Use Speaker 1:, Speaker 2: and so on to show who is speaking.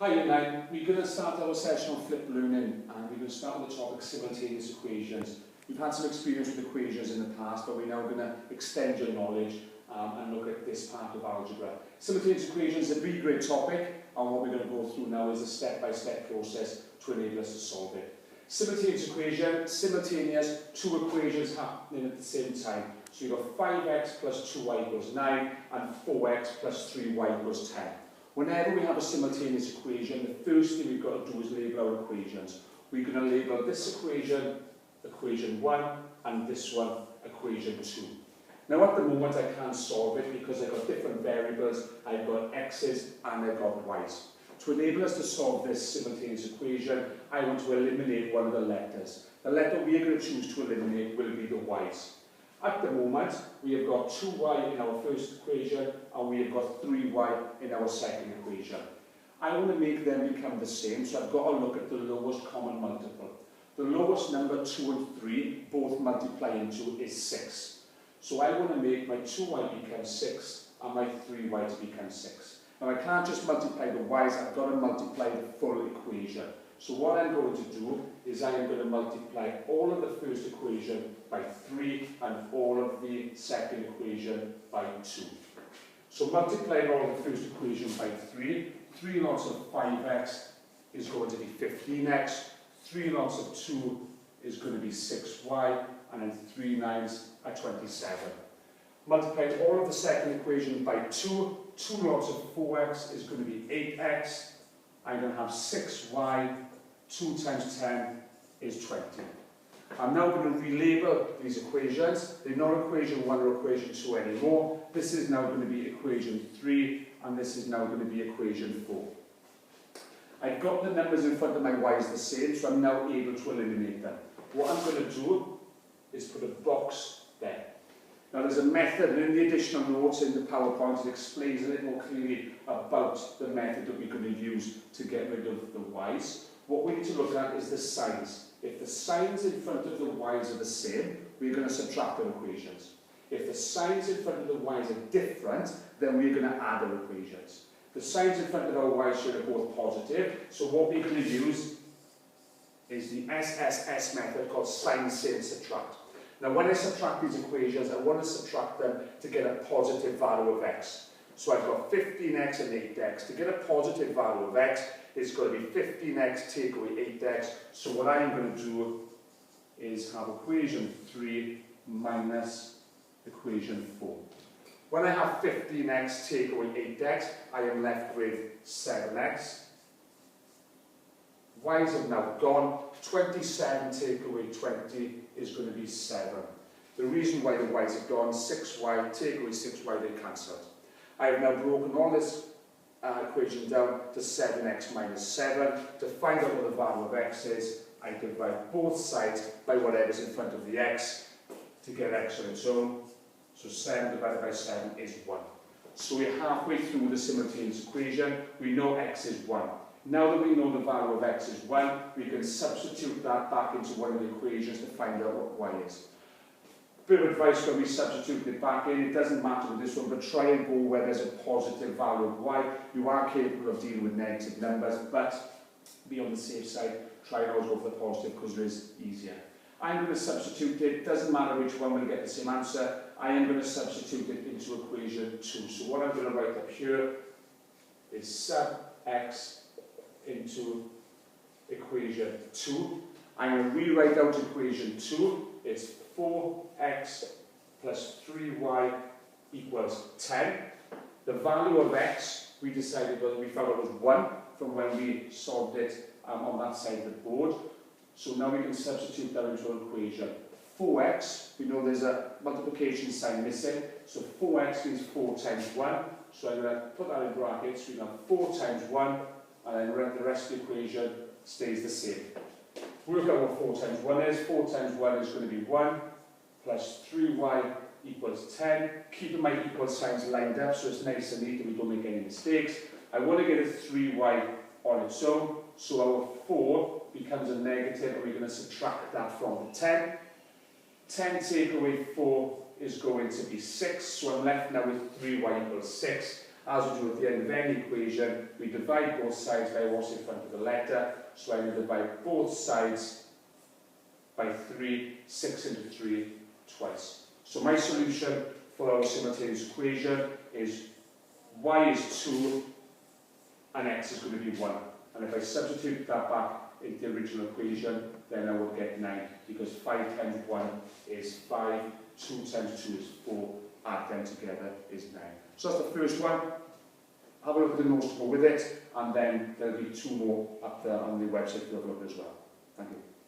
Speaker 1: Hi, Elaine. We're going to start our session on flipped learning, and we're going to start with the topic simultaneous equations. We've had some experience with equations in the past, but we're now going to extend your knowledge and look at this part of algebra. Simultaneous equations is a really great topic, and what we're going to go through now is a step-by-step process to enable us to solve it. Simultaneous equation, simultaneous, two equations happening at the same time. So you've got 5x plus 2y equals 9 and 4x plus 3y equals 10. Whenever we have a simultaneous equation, the first thing we've got to do is label our equations. We're going to label this equation, equation 1, and this one, equation 2. Now at the moment I can't solve it because I've got different variables, I've got x's and I've got y's. To enable us to solve this simultaneous equation, I want to eliminate one of the letters. The letter we are going to choose to eliminate will be the y's. At the moment, we have got 2y in our first equation and we have got 3y in our second equation. I want to make them become the same, so I've got to look at the lowest common multiple. The lowest number, 2 and 3, both multiply into is 6. So I want to make my 2y become 6 and my 3y to become 6. Now I can't just multiply the y's, I've got to multiply the full equation. So what I'm going to do is I am going to multiply all of the first equation by 3 and all of the second equation by 2. So multiplying all of the first equation by 3, 3 lots of 5x is going to be 15x, 3 lots of 2 is going to be 6y, and then 3 nines are 27. Multiplying all of the second equation by 2, 2 lots of 4x is going to be 8x, I'm going to have 6y, 2 times 10 is 20. I'm now going to relabel these equations. They're not equation 1 or equation 2 anymore. This is now going to be equation 3, and this is now going to be equation 4. I've got the numbers in front of my y's the same, so I'm now able to eliminate them. What I'm going to do is put a box there. Now there's a method, and in the additional notes in the PowerPoint it explains a little more clearly about the method that we're going to use to get rid of the y's. What we need to look at is the signs. If the signs in front of the y's are the same, we're going to subtract our equations. If the signs in front of the y's are different, then we're going to add our equations. The signs in front of our y's should are both positive, so what we're going to use is the SSS method called sign, same, subtract. Now when I subtract these equations, I want to subtract them to get a positive value of x. So I've got 15x and 8x. To get a positive value of x, it's going to be 15x take away 8x. So what I'm going to do is have equation 3 minus equation 4. When I have 15x take away 8x, I am left with 7x. Y's have now gone. 27 take away 20 is going to be 7. The reason why the y's have gone, 6y take away 6y, they cancelled. I have now broken all this equation down to 7x minus 7. To find out what the value of x is, I divide both sides by whatever's in front of the x to get x on its own. So 7 divided by 7 is 1. So we're halfway through the simultaneous equation. We know x is 1. Now that we know the value of x is 1, we can substitute that back into one of the equations to find out what y is. Bit of advice when we substitute it back in, it doesn't matter with this one, but try and go where there's a positive value of y. You are capable of dealing with negative numbers, but be on the safe side, try and always go for the positive because it is easier. I'm going to substitute it, doesn't matter which one, we'll get the same answer. I am going to substitute it into equation 2. So what I'm going to write up here is sub x into equation 2. I'm going to rewrite out equation 2. It's 4x plus 3y equals 10. The value of x, we decided we found it was 1 from when we solved it on that side of the board. So now we can substitute that into an equation. 4x, we know there's a multiplication sign missing, so 4x means 4 times 1. So I'm going to put that in brackets. We have 4 times 1, and then the rest of the equation stays the same. Work out what 4 times 1 is. 4 times 1 is going to be 1 plus 3y equals 10. Keeping my equal signs lined up so it's nice and neat and we don't make any mistakes. I want to get a 3y on its own, so our 4 becomes a negative and we're going to subtract that from the 10. 10 take away 4 is going to be 6, so I'm left now with 3y equals 6. as we do at the end of any equation, we divide both sides by what's in front of the letter. So I'm going to divide both sides by 3, 6 into 3 twice. So my solution for our simultaneous equation is y is 2 and x is going to be 1. And if I substitute that back into the original equation, then I will get 9, because 5 times 1 is 5, 2 times 2 is 4, add them together is 9. So that's the first one. Have a look at the notes to go with it, and then there'll be 2 more up there on the website for you to have a look as well. Thank you.